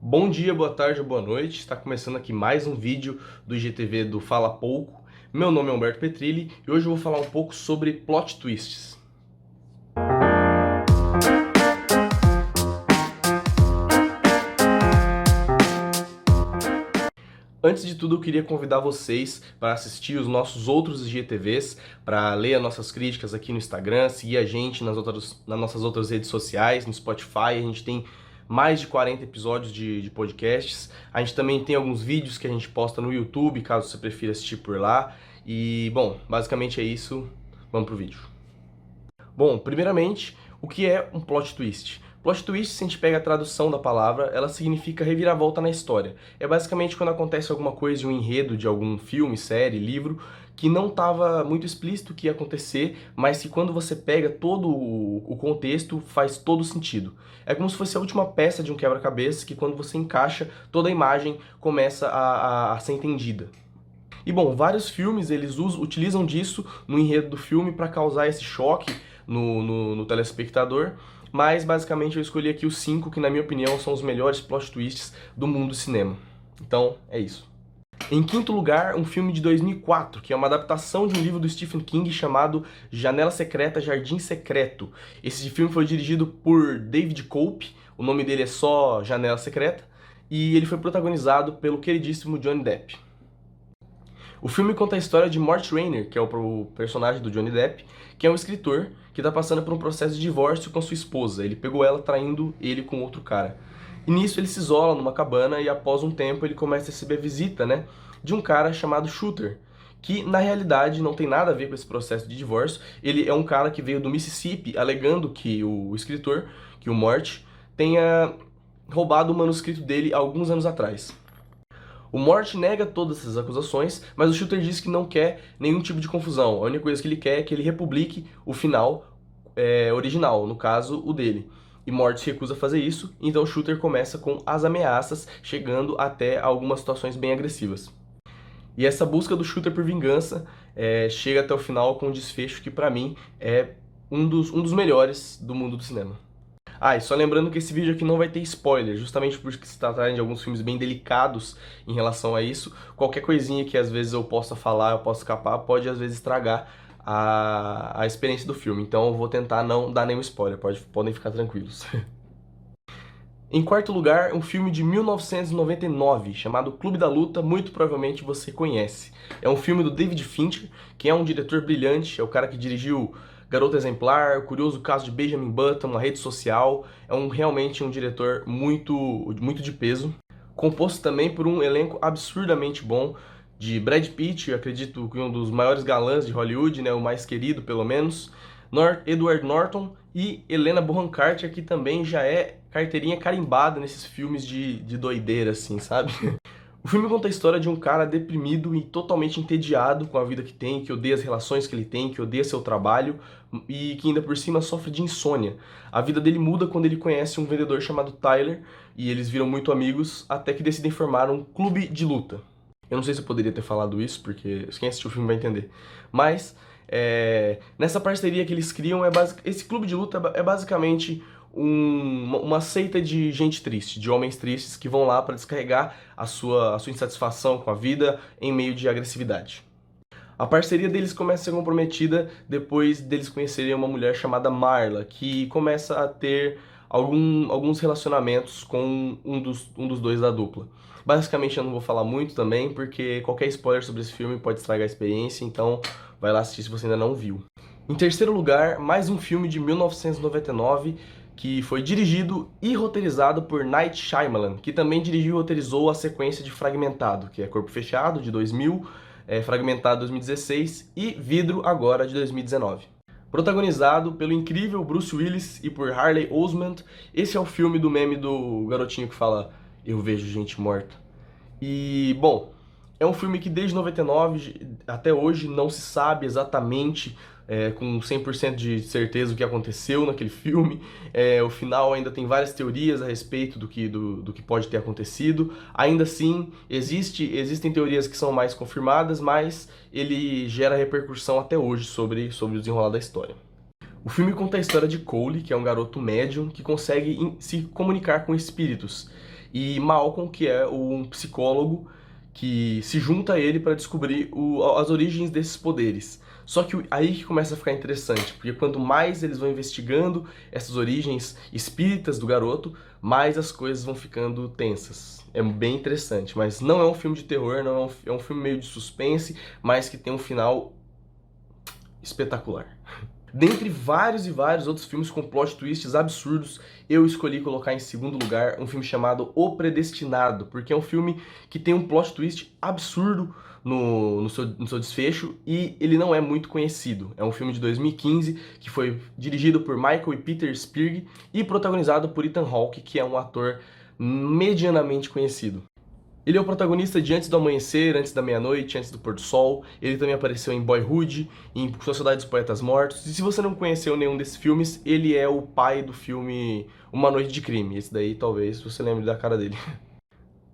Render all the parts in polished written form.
Bom dia, boa tarde ou boa noite. Está começando aqui mais um vídeo do IGTV do Fala Pouco. Meu nome é Humberto Petrilli e hoje eu vou falar um pouco sobre plot twists. Antes de tudo, eu queria convidar vocês para assistir os nossos outros IGTVs, para ler as nossas críticas aqui no Instagram, seguir a gente nas nossas outras redes sociais, no Spotify. A gente tem mais de 40 episódios de podcasts. A gente também tem alguns vídeos que a gente posta no YouTube, caso você prefira assistir por lá. E, bom, basicamente é isso. Vamos pro vídeo. Bom, primeiramente, o que é um plot twist? Plot twist, se a gente pega a tradução da palavra, ela significa reviravolta na história. É basicamente quando acontece alguma coisa de um enredo de algum filme, série, livro, que não estava muito explícito o que ia acontecer, mas que quando você pega todo o contexto, faz todo sentido. É como se fosse a última peça de um quebra-cabeça que quando você encaixa, toda a imagem começa a ser entendida. E bom, vários filmes eles utilizam disso no enredo do filme para causar esse choque no telespectador, mas basicamente eu escolhi aqui os 5 que na minha opinião são os melhores plot twists do mundo do cinema. Então, é isso. Em quinto lugar, um filme de 2004, que é uma adaptação de um livro do Stephen King chamado Janela Secreta, Jardim Secreto. Esse filme foi dirigido por David Cope, o nome dele é só Janela Secreta, e ele foi protagonizado pelo queridíssimo Johnny Depp. O filme conta a história de Mort Rainer, que é o personagem do Johnny Depp, que é um escritor que está passando por um processo de divórcio com sua esposa. Ele pegou ela traindo ele com outro cara. E nisso ele se isola numa cabana e após um tempo ele começa a receber visita, né, de um cara chamado Shooter, que na realidade não tem nada a ver com esse processo de divórcio. Ele é um cara que veio do Mississippi alegando que o escritor, que o Mort, tenha roubado o manuscrito dele alguns anos atrás. O Mort nega todas essas acusações, mas o Shooter diz que não quer nenhum tipo de confusão. A única coisa que ele quer é que ele republique o final original, no caso, o dele. E Mort se recusa a fazer isso, então o Shooter começa com as ameaças, chegando até algumas situações bem agressivas. E essa busca do Shooter por vingança chega até o final com um desfecho que, pra mim, é um dos melhores do mundo do cinema. Ah, e só lembrando que esse vídeo aqui não vai ter spoiler, justamente por se tratarem de alguns filmes bem delicados em relação a isso. Qualquer coisinha que às vezes eu possa falar, eu posso escapar, pode às vezes estragar a experiência do filme. Então eu vou tentar não dar nenhum spoiler, podem ficar tranquilos. Em quarto lugar, um filme de 1999, chamado Clube da Luta, muito provavelmente você conhece. É um filme do David Fincher, que é um diretor brilhante, é o cara que dirigiu Garota Exemplar, O Curioso Caso de Benjamin Button, A Rede Social. É realmente um diretor muito de peso. Composto também por um elenco absurdamente bom, de Brad Pitt, eu acredito que um dos maiores galãs de Hollywood, né, o mais querido pelo menos, Edward Norton e Helena Bonham Carter, que também já é carteirinha carimbada nesses filmes de doideira, assim, sabe? O filme conta a história de um cara deprimido e totalmente entediado com a vida que tem, que odeia as relações que ele tem, que odeia seu trabalho e que ainda por cima sofre de insônia. A vida dele muda quando ele conhece um vendedor chamado Tyler e eles viram muito amigos até que decidem formar um clube de luta. Eu não sei se eu poderia ter falado isso, porque quem assistiu o filme vai entender. Mas, nessa parceria que eles criam, esse clube de luta é basicamente uma seita de gente triste, de homens tristes que vão lá para descarregar a sua insatisfação com a vida em meio de agressividade. A parceria deles começa a ser comprometida depois deles conhecerem uma mulher chamada Marla, que começa a ter alguns relacionamentos com um dos dois da dupla. Basicamente eu não vou falar muito também, porque qualquer spoiler sobre esse filme pode estragar a experiência, então vai lá assistir se você ainda não viu. Em terceiro lugar, mais um filme de 1999, que foi dirigido e roteirizado por Night Shyamalan, que também dirigiu e roteirizou a sequência de Fragmentado, que é Corpo Fechado, de 2000, Fragmentado, 2016 e Vidro, agora, de 2019. Protagonizado pelo incrível Bruce Willis e por Harley Osment, esse é o filme do meme do garotinho que fala "Eu vejo gente morta". E, bom, é um filme que desde 99 até hoje não se sabe exatamente com 100% de certeza o que aconteceu naquele filme. O final ainda tem várias teorias a respeito do que pode ter acontecido. Ainda assim, existem teorias que são mais confirmadas, mas ele gera repercussão até hoje sobre o desenrolar da história. O filme conta a história de Cole, que é um garoto médium que consegue se comunicar com espíritos. e Malcolm, que é um psicólogo que se junta a ele para descobrir as origens desses poderes. Só que aí que começa a ficar interessante, porque quanto mais eles vão investigando essas origens espíritas do garoto, mais as coisas vão ficando tensas. É bem interessante, mas não é um filme de terror, não é um filme meio de suspense, mas que tem um final espetacular. Dentre vários e vários outros filmes com plot twists absurdos, eu escolhi colocar em segundo lugar um filme chamado O Predestinado, porque é um filme que tem um plot twist absurdo no seu desfecho e ele não é muito conhecido. É um filme de 2015 que foi dirigido por Michael e Peter Spierg e protagonizado por Ethan Hawke, que é um ator medianamente conhecido. Ele é o protagonista de Antes do Amanhecer, Antes da Meia-Noite, Antes do Pôr do Sol. Ele também apareceu em Boyhood, em Sociedade dos Poetas Mortos. E se você não conheceu nenhum desses filmes, ele é o pai do filme Uma Noite de Crime. Esse daí talvez você lembre da cara dele.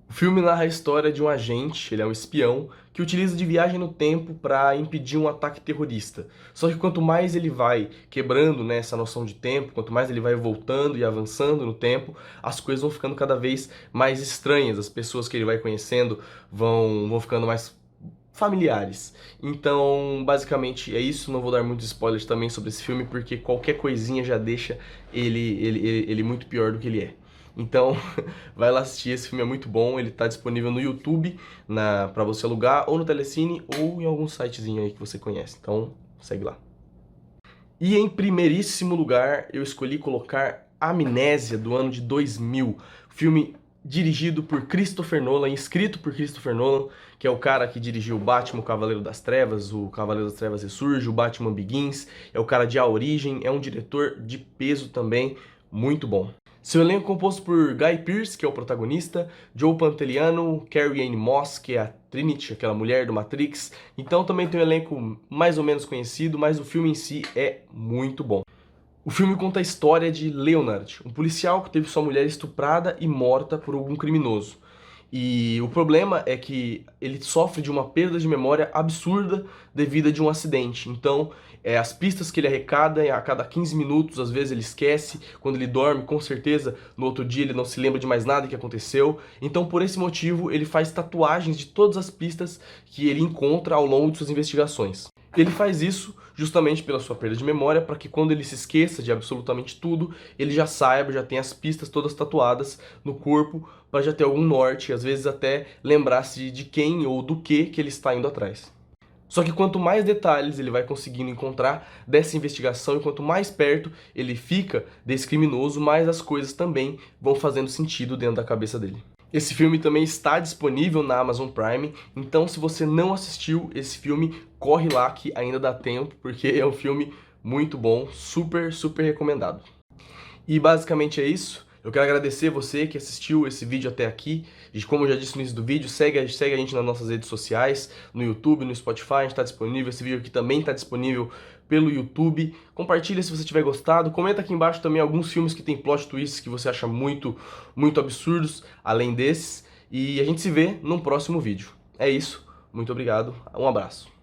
O filme narra a história de um agente, ele é um espião, que utiliza de viagem no tempo para impedir um ataque terrorista. Só que quanto mais ele vai quebrando, né, essa noção de tempo, quanto mais ele vai voltando e avançando no tempo, as coisas vão ficando cada vez mais estranhas, as pessoas que ele vai conhecendo vão ficando mais familiares. Então, basicamente é isso, não vou dar muitos spoilers também sobre esse filme, porque qualquer coisinha já deixa ele muito pior do que ele é. Então, vai lá assistir, esse filme é muito bom, ele tá disponível no YouTube, pra você alugar, ou no Telecine, ou em algum sitezinho aí que você conhece. Então, segue lá. E em primeiríssimo lugar, eu escolhi colocar Amnésia, do ano de 2000. Filme dirigido por Christopher Nolan, escrito por Christopher Nolan, que é o cara que dirigiu o Batman, o Cavaleiro das Trevas, o Cavaleiro das Trevas Ressurge, o Batman Begins, é o cara de A Origem, é um diretor de peso também, muito bom. Seu elenco é composto por Guy Pearce, que é o protagonista, Joe Pantoliano, Carrie-Anne Moss, que é a Trinity, aquela mulher do Matrix. Então também tem um elenco mais ou menos conhecido, mas o filme em si é muito bom. O filme conta a história de Leonard, um policial que teve sua mulher estuprada e morta por algum criminoso. E o problema é que ele sofre de uma perda de memória absurda devido a um acidente. Então, as pistas que ele arrecada, a cada 15 minutos, às vezes ele esquece. Quando ele dorme, com certeza, no outro dia ele não se lembra de mais nada que aconteceu. Então, por esse motivo, ele faz tatuagens de todas as pistas que ele encontra ao longo de suas investigações. Ele faz isso justamente pela sua perda de memória, para que quando ele se esqueça de absolutamente tudo, ele já saiba, já tenha as pistas todas tatuadas no corpo, para já ter algum norte, e às vezes até lembrar-se de quem ou do que ele está indo atrás. Só que quanto mais detalhes ele vai conseguindo encontrar dessa investigação e quanto mais perto ele fica desse criminoso, mais as coisas também vão fazendo sentido dentro da cabeça dele. Esse filme também está disponível na Amazon Prime, então se você não assistiu esse filme, corre lá que ainda dá tempo, porque é um filme muito bom, super, super recomendado. E basicamente é isso. Eu quero agradecer você que assistiu esse vídeo até aqui. E como eu já disse no início do vídeo, segue a gente nas nossas redes sociais, no YouTube, no Spotify, a gente está disponível. Esse vídeo aqui também está disponível pelo YouTube. Compartilha se você tiver gostado. Comenta aqui embaixo também alguns filmes que tem plot twists que você acha muito, muito absurdos, além desses. E a gente se vê num próximo vídeo. É isso. Muito obrigado. Um abraço.